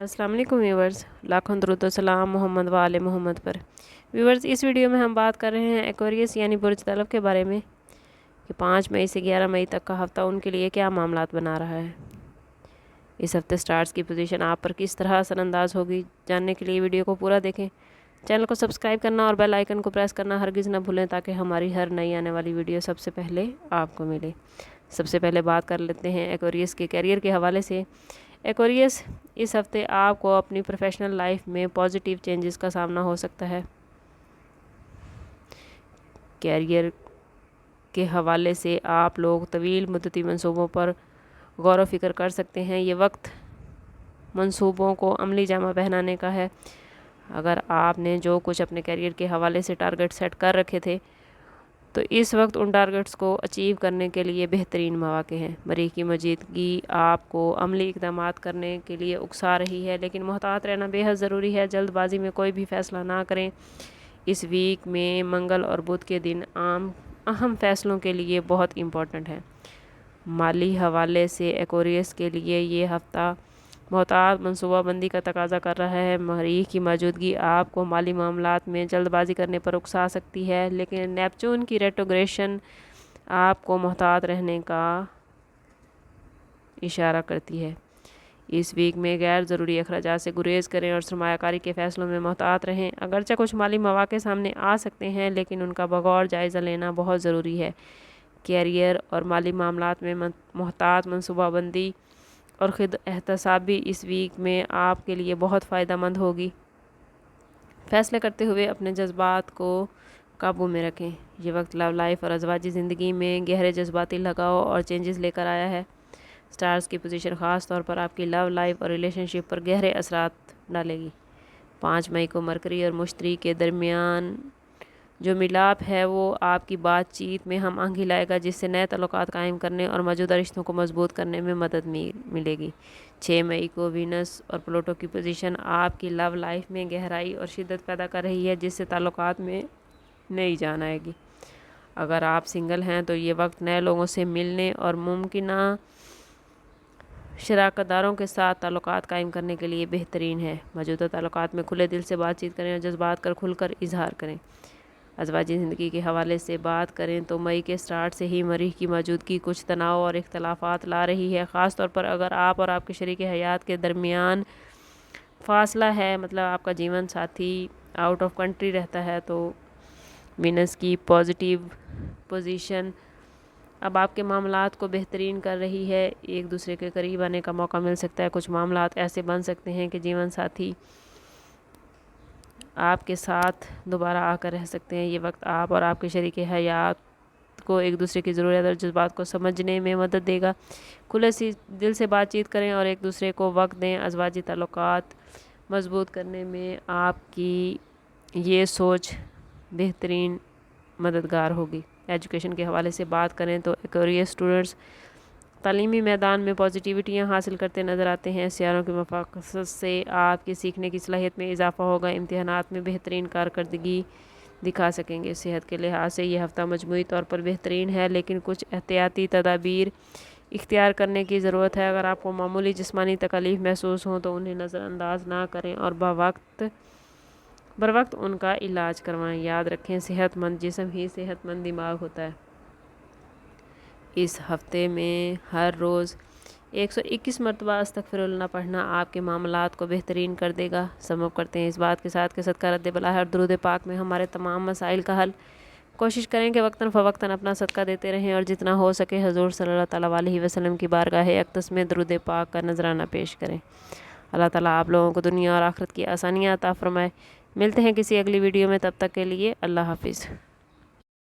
अस्सलाम वालेकुम व्यूवर्स, लाखों दरूद व सलाम मोहम्मद व आले मोहम्मद पर। व्यूवर्स, इस वीडियो में हम बात कर रहे हैं एक्वेरियस यानी बुर्ज तलब के बारे में कि 5 मई से 11 मई तक का हफ़्ता उनके लिए क्या मामलात बना रहा है। इस हफ्ते स्टार्स की पोजीशन आप पर किस तरह असरअंदाज होगी, जानने के लिए वीडियो को पूरा देखें। चैनल को सब्सक्राइब करना और बेल आइकन को प्रेस करना हरगिज़ न भूलें ताकि हमारी हर नई आने वाली वीडियो सबसे पहले आपको मिले। सबसे पहले बात कर लेते हैं एक्वेरियस के कैरियर के हवाले से। एक्वेरियस, इस हफ्ते आपको अपनी प्रोफेशनल लाइफ में पॉजिटिव चेंजेस का सामना हो सकता है। कैरियर के हवाले से आप लोग तवील मुद्दती मंसूबों पर गौर व फिक्र कर सकते हैं। ये वक्त मंसूबों को अमली जामा पहनाने का है। अगर आपने जो कुछ अपने कैरियर के हवाले से टारगेट सेट कर रखे थे तो इस वक्त उन टारगेट्स को अचीव करने के लिए बेहतरीन मौके हैं। मरीख की मौजूदगी आपको अमली इक़दाम करने के लिए उकसा रही है, लेकिन मोहतात रहना बेहद ज़रूरी है। जल्दबाजी में कोई भी फ़ैसला ना करें। इस वीक में मंगल और बुध के दिन अहम फ़ैसलों के लिए बहुत इम्पोर्टेंट है। माली हवाले से एक्वेरियस के लिए ये हफ़्ता मोहतात मनसूबाबंदी का तकाजा कर रहा है। मरीख की मौजूदगी आपको माली मामलात में जल्दबाजी करने पर उकसा सकती है, लेकिन नेपच्यून की रेट्रोग्रेशन आपको मोहतात रहने का इशारा करती है। इस वीक में गैर ज़रूरी अखराजात से गुरेज करें और सरमायाकारी के फ़ैसलों में मोहतात रहें। अगरचे कुछ माली मौके सामने आ सकते हैं, लेकिन उनका बगौर जायज़ा लेना बहुत ज़रूरी है। कैरियर और माली मामलात में मोहतात मनसूबाबंदी और खुद एहतसाबी इस वीक में आपके लिए बहुत फ़ायदेमंद होगी। फ़ैसले करते हुए अपने जज्बात को काबू में रखें। ये वक्त लव लाइफ और अज़वाजी ज़िंदगी में गहरे जज्बाती लगाव और चेंजेस लेकर आया है। स्टार्स की पोजीशन ख़ास तौर पर आपकी लव लाइफ और रिलेशनशिप पर गहरे असरात डालेगी। 5 मई को मरकरी और मुश्तरी के दरमियान जो मिलाप है वो आपकी बातचीत में हम आंगी लाएगा, जिससे नए तल्लुकात कायम करने और मौजूदा रिश्तों को मजबूत करने में मदद मिलेगी। 6 मई को वीनस और प्लूटो की पोजीशन आपकी लव लाइफ में गहराई और शिद्दत पैदा कर रही है, जिससे ताल्लुकात में नई जान आएगी। अगर आप सिंगल हैं तो ये वक्त नए लोगों से मिलने और मुमकिन शराकतदारों के साथ ताल्लुकात कायम करने के लिए बेहतरीन है। मौजूदा ताल्लुकात में खुले दिल से बातचीत करें और जज्बात कर खुलकर इजहार करें। अज़वाजी ज़िंदगी के हवाले से बात करें तो मई के स्टार्ट से ही मरीख की मौजूदगी कुछ तनाव और इख्तलाफात ला रही है, ख़ास तौर पर अगर आप और आपके शरीक हयात के दरमियान फासला है, मतलब आपका जीवन साथी आउट ऑफ कंट्री रहता है। तो वीनस की पॉजिटिव पोजीशन अब आपके मामलात को बेहतरीन कर रही है। एक दूसरे के करीब आने का मौका मिल सकता है। कुछ मामलात ऐसे बन सकते हैं कि जीवन साथी आपके साथ दोबारा आकर रह सकते हैं। ये वक्त आप और आपके शरीक हयात को एक दूसरे की ज़रूरत और जज्बात को समझने में मदद देगा। खुले दिल से बातचीत करें और एक दूसरे को वक्त दें। अज़वाजी ताल्लुकात मजबूत करने में आपकी ये सोच बेहतरीन मददगार होगी। एजुकेशन के हवाले से बात करें तो एक्वेरियस स्टूडेंट्स तालीमी मैदान में पॉजिटिविटियाँ हासिल करते नज़र आते हैं। सियारों की मुवाफ़क़त से आपकी सीखने की सलाहियत में इजाफ़ा होगा। इम्तिहानात में बेहतरीन कारकर्दगी दिखा सकेंगे। सेहत के लिहाज से यह हफ़्ता मजमूई तौर पर बेहतरीन है, लेकिन कुछ एहतियाती तदाबीर इख्तियार करने की ज़रूरत है। अगर आपको मामूली जिस्मानी तकलीफ़ महसूस हो तो उन्हें नज़रअंदाज ना करें और बर वक्त उनका इलाज करवाएं। याद रखें, सेहतमंद जिस्म ही सेहतमंद दिमाग होता है। इस हफ़्ते में हर रोज़ 121 मरतबा अस्तगफिरुल्लाह पढ़ना आपके मामलात को बेहतरीन कर देगा। सबब करते हैं इस बात के साथ कि सदका रद्द बला है और दुरूद पाक में हमारे तमाम मसाइल का हल। कोशिश करें कि वक्तन फ़वक्तन अपना सदका देते रहें और जितना हो सके हज़ूर सल्लल्लाहु अलैहि वसल्लम की बारगाह अक़दस में दुरूद पाक का नजराना पेश करें। अल्लाह ताला आप लोगों को दुनिया और आखिरत की आसानियाँ अता फ़रमाए। मिलते हैं किसी अगली वीडियो में, तब तक के लिए अल्लाह हाफ़िज़।